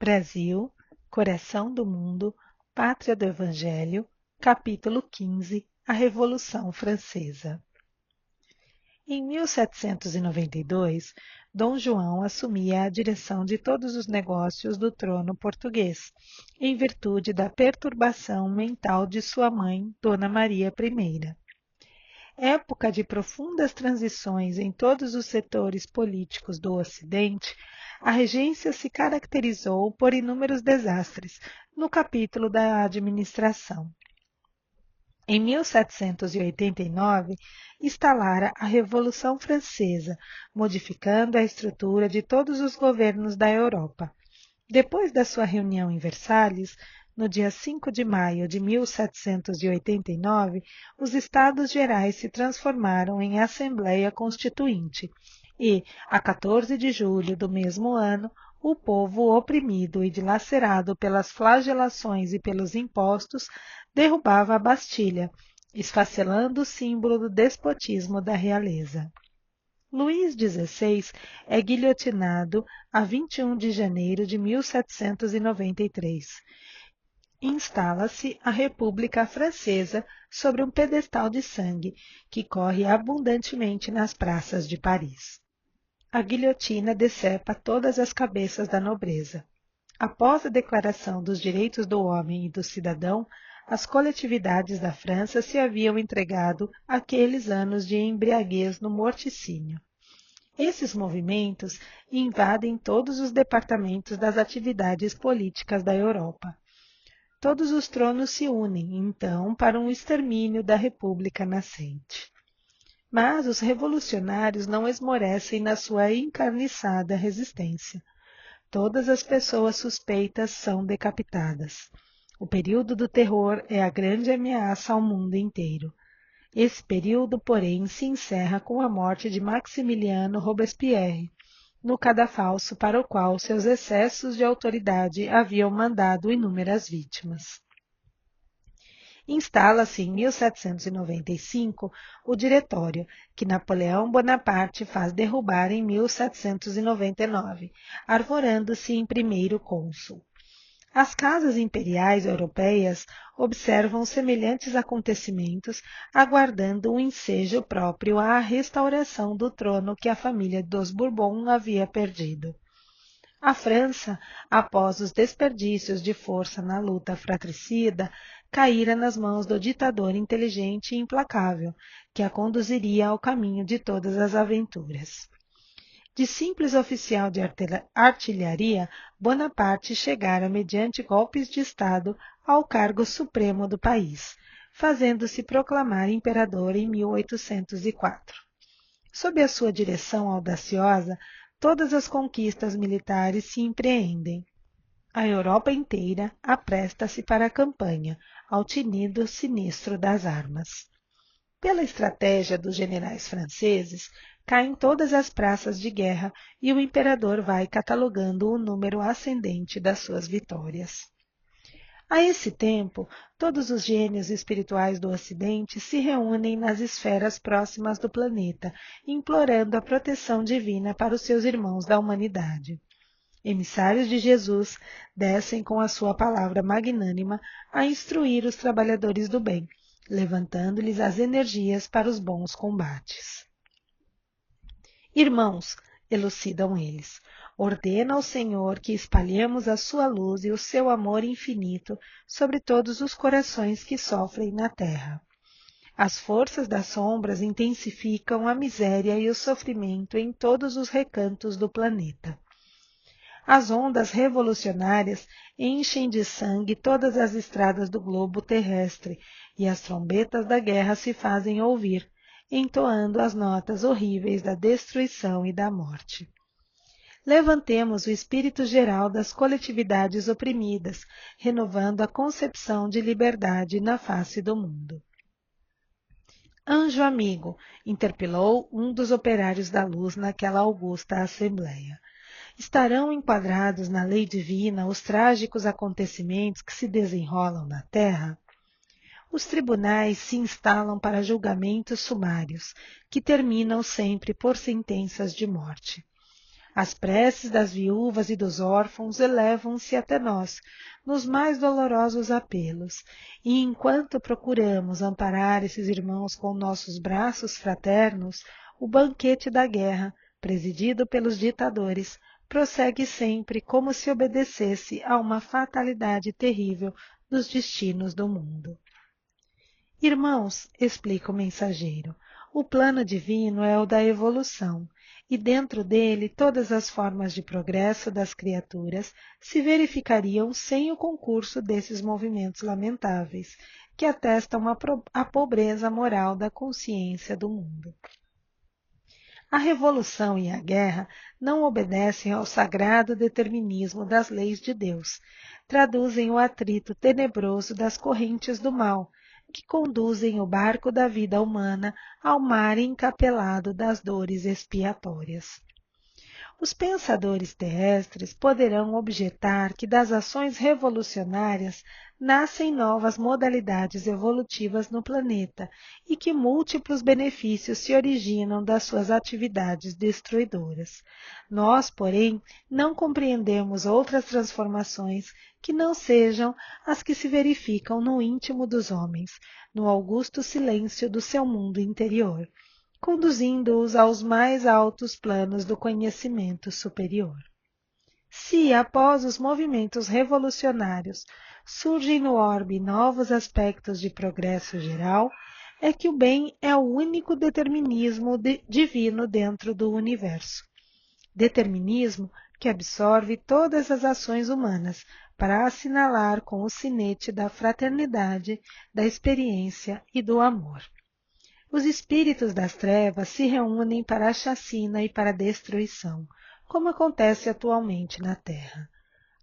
Brasil, Coração do Mundo, Pátria do Evangelho, capítulo 15, A Revolução Francesa. Em 1792, Dom João assumia a direção de todos os negócios do trono português, em virtude da perturbação mental de sua mãe, Dona Maria I. Época de profundas transições em todos os setores políticos do Ocidente, a regência se caracterizou por inúmeros desastres no capítulo da administração. Em 1789, instalara a Revolução Francesa, modificando a estrutura de todos os governos da Europa. Depois da sua reunião em Versalhes, no dia 5 de maio de 1789, os Estados Gerais se transformaram em Assembleia Constituinte e, a 14 de julho do mesmo ano, o povo, oprimido e dilacerado pelas flagelações e pelos impostos, derrubava a Bastilha, esfacelando o símbolo do despotismo da realeza. Luís XVI é guilhotinado a 21 de janeiro de 1793. Instala-se a República Francesa sobre um pedestal de sangue que corre abundantemente nas praças de Paris. A guilhotina decepa todas as cabeças da nobreza. Após a Declaração dos Direitos do Homem e do Cidadão, as coletividades da França se haviam entregado àqueles anos de embriaguez no morticínio. Esses movimentos invadem todos os departamentos das atividades políticas da Europa. Todos os tronos se unem, então, para um extermínio da República nascente. Mas os revolucionários não esmorecem na sua encarniçada resistência. Todas as pessoas suspeitas são decapitadas. O período do terror é a grande ameaça ao mundo inteiro. Esse período, porém, se encerra com a morte de Maximiliano Robespierre, no cadafalso para o qual seus excessos de autoridade haviam mandado inúmeras vítimas. Instala-se em 1795 o Diretório, que Napoleão Bonaparte faz derrubar em 1799, arvorando-se em primeiro cônsul. As casas imperiais europeias observam semelhantes acontecimentos, aguardando um ensejo próprio à restauração do trono que a família dos Bourbon havia perdido. A França, após os desperdícios de força na luta fratricida, caíra nas mãos do ditador inteligente e implacável, que a conduziria ao caminho de todas as aventuras. De simples oficial de artilharia, Bonaparte chegara, mediante golpes de Estado, ao cargo supremo do país, fazendo-se proclamar imperador em 1804. Sob a sua direção audaciosa, todas as conquistas militares se empreendem. A Europa inteira apresta-se para a campanha, ao tinido sinistro das armas. Pela estratégia dos generais franceses, caem todas as praças de guerra e o imperador vai catalogando o número ascendente das suas vitórias. A esse tempo, todos os gênios espirituais do Ocidente se reúnem nas esferas próximas do planeta, implorando a proteção divina para os seus irmãos da humanidade. Emissários de Jesus descem com a sua palavra magnânima a instruir os trabalhadores do bem, levantando-lhes as energias para os bons combates. Irmãos, elucidam eles, ordena ao Senhor que espalhemos a sua luz e o seu amor infinito sobre todos os corações que sofrem na terra. As forças das sombras intensificam a miséria e o sofrimento em todos os recantos do planeta. As ondas revolucionárias enchem de sangue todas as estradas do globo terrestre e as trombetas da guerra se fazem ouvir, entoando as notas horríveis da destruição e da morte. Levantemos o espírito geral das coletividades oprimidas, renovando a concepção de liberdade na face do mundo. Anjo amigo, interpelou um dos operários da luz naquela augusta assembleia. Estarão enquadrados na lei divina os trágicos acontecimentos que se desenrolam na terra? Os tribunais se instalam para julgamentos sumários, que terminam sempre por sentenças de morte. As preces das viúvas e dos órfãos elevam-se até nós, nos mais dolorosos apelos, e enquanto procuramos amparar esses irmãos com nossos braços fraternos, o banquete da guerra, presidido pelos ditadores, prossegue sempre como se obedecesse a uma fatalidade terrível dos destinos do mundo. Irmãos, explica o mensageiro, o plano divino é o da evolução, e dentro dele todas as formas de progresso das criaturas se verificariam sem o concurso desses movimentos lamentáveis, que atestam a pobreza moral da consciência do mundo. A revolução e a guerra não obedecem ao sagrado determinismo das leis de Deus, traduzem o atrito tenebroso das correntes do mal, que conduzem o barco da vida humana ao mar encapelado das dores expiatórias. Os pensadores terrestres poderão objetar que das ações revolucionárias nascem novas modalidades evolutivas no planeta e que múltiplos benefícios se originam das suas atividades destruidoras. Nós, porém, não compreendemos outras transformações que não sejam as que se verificam no íntimo dos homens, no augusto silêncio do seu mundo interior, conduzindo-os aos mais altos planos do conhecimento superior. Se, após os movimentos revolucionários, surgem no orbe novos aspectos de progresso geral, é que o bem é o único determinismo divino dentro do universo. Determinismo que absorve todas as ações humanas para assinalar com o sinete da fraternidade, da experiência e do amor. Os espíritos das trevas se reúnem para a chacina e para a destruição, como acontece atualmente na Terra.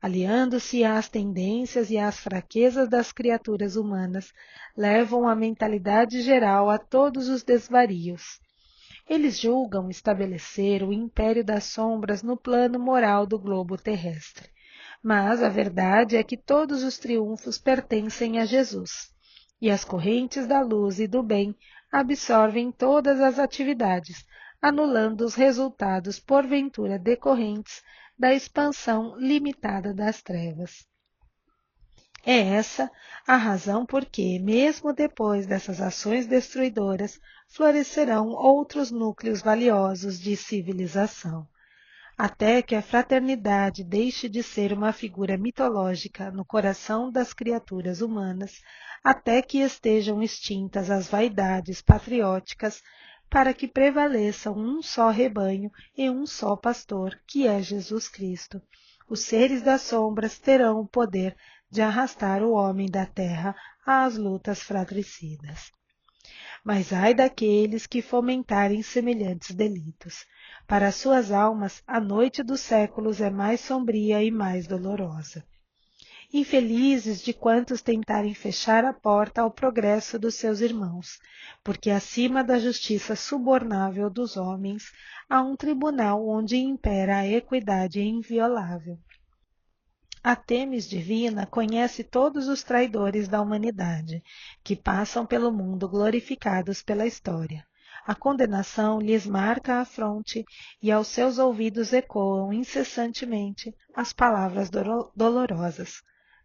Aliando-se às tendências e às fraquezas das criaturas humanas, levam a mentalidade geral a todos os desvarios. Eles julgam estabelecer o império das sombras no plano moral do globo terrestre. Mas a verdade é que todos os triunfos pertencem a Jesus, e as correntes da luz e do bem absorvem todas as atividades, anulando os resultados porventura decorrentes da expansão limitada das trevas. É essa a razão por que, mesmo depois dessas ações destruidoras, florescerão outros núcleos valiosos de civilização. Até que a fraternidade deixe de ser uma figura mitológica no coração das criaturas humanas, até que estejam extintas as vaidades patrióticas, para que prevaleçam um só rebanho e um só pastor, que é Jesus Cristo. Os seres das sombras terão o poder de arrastar o homem da terra às lutas fratricidas. Mas ai daqueles que fomentarem semelhantes delitos. Para suas almas, a noite dos séculos é mais sombria e mais dolorosa. Infelizes de quantos tentarem fechar a porta ao progresso dos seus irmãos, porque acima da justiça subornável dos homens há um tribunal onde impera a equidade inviolável. A Têmis divina conhece todos os traidores da humanidade, que passam pelo mundo glorificados pela história. A condenação lhes marca a fronte e aos seus ouvidos ecoam incessantemente as palavras dolorosas.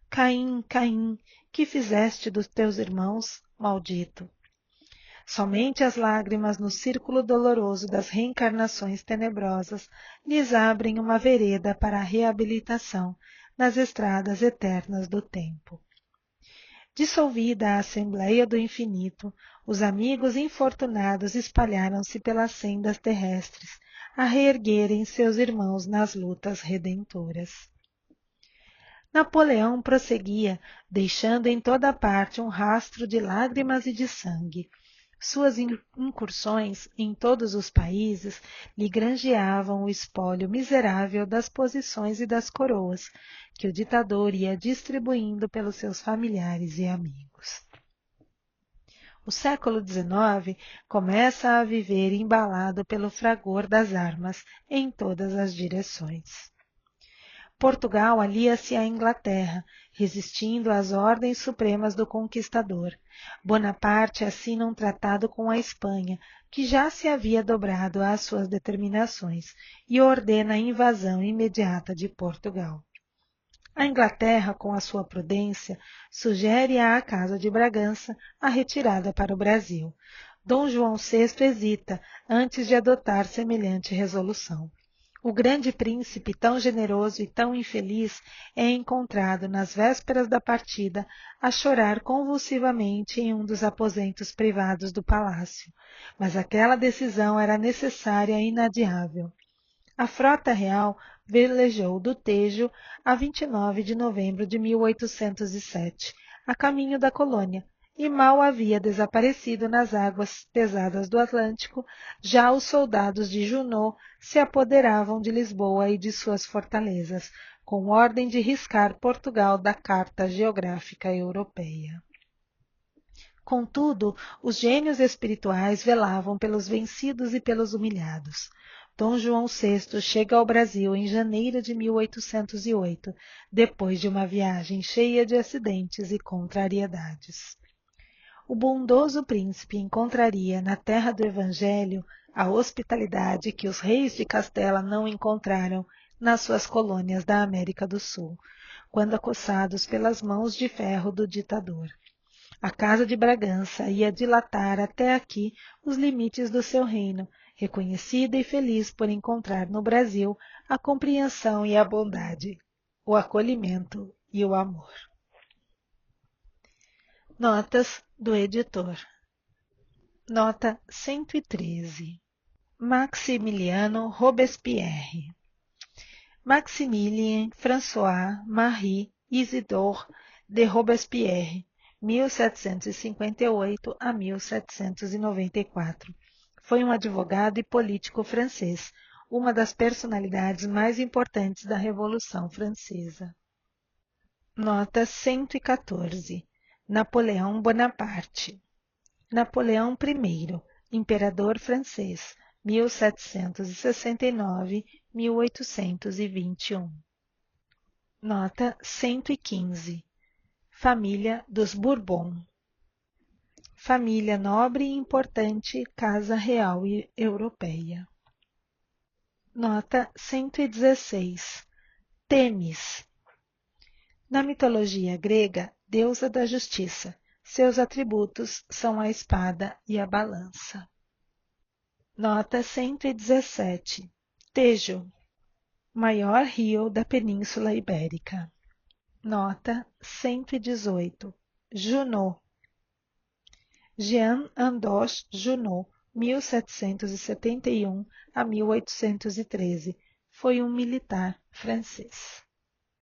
Caim, Caim, que fizeste dos teus irmãos, maldito? Somente as lágrimas no círculo doloroso das reencarnações tenebrosas lhes abrem uma vereda para a reabilitação nas estradas eternas do tempo. Dissolvida a Assembleia do Infinito, os amigos infortunados espalharam-se pelas sendas terrestres, a reerguerem seus irmãos nas lutas redentoras. Napoleão prosseguia, deixando em toda parte um rastro de lágrimas e de sangue. Suas incursões em todos os países lhe granjeavam o espólio miserável das posições e das coroas, que o ditador ia distribuindo pelos seus familiares e amigos. O século XIX começa a viver embalado pelo fragor das armas em todas as direções. Portugal alia-se à Inglaterra, resistindo às ordens supremas do conquistador. Bonaparte assina um tratado com a Espanha, que já se havia dobrado às suas determinações, e ordena a invasão imediata de Portugal. A Inglaterra, com a sua prudência, sugere à Casa de Bragança a retirada para o Brasil. Dom João VI hesita antes de adotar semelhante resolução. O grande príncipe, tão generoso e tão infeliz, é encontrado nas vésperas da partida a chorar convulsivamente em um dos aposentos privados do palácio. Mas aquela decisão era necessária e inadiável. A frota real velejou do Tejo a 29 de novembro de 1807, a caminho da colônia, e mal havia desaparecido nas águas pesadas do Atlântico, já os soldados de Junot se apoderavam de Lisboa e de suas fortalezas, com ordem de riscar Portugal da Carta Geográfica Europeia. Contudo, os gênios espirituais velavam pelos vencidos e pelos humilhados. Dom João VI chega ao Brasil em janeiro de 1808, depois de uma viagem cheia de acidentes e contrariedades. O bondoso príncipe encontraria na terra do Evangelho a hospitalidade que os reis de Castela não encontraram nas suas colônias da América do Sul, quando acossados pelas mãos de ferro do ditador. A Casa de Bragança ia dilatar até aqui os limites do seu reino, reconhecida e feliz por encontrar no Brasil a compreensão e a bondade, o acolhimento e o amor. Notas do editor. Nota 113. Maximiliano Robespierre. Maximilien François Marie Isidore de Robespierre, 1758 a 1794. Foi um advogado e político francês, uma das personalidades mais importantes da Revolução Francesa. Nota 114. Napoleão Bonaparte. Napoleão I, imperador francês, 1769-1821. Nota 115. Família dos Bourbon. Família nobre e importante, Casa Real Europeia. Nota 116. Temis. Na mitologia grega, deusa da justiça. Seus atributos são a espada e a balança. Nota 117. Tejo. Maior rio da Península Ibérica. Nota 118. Junot. Jean Andoche Junot, 1771 a 1813, foi um militar francês.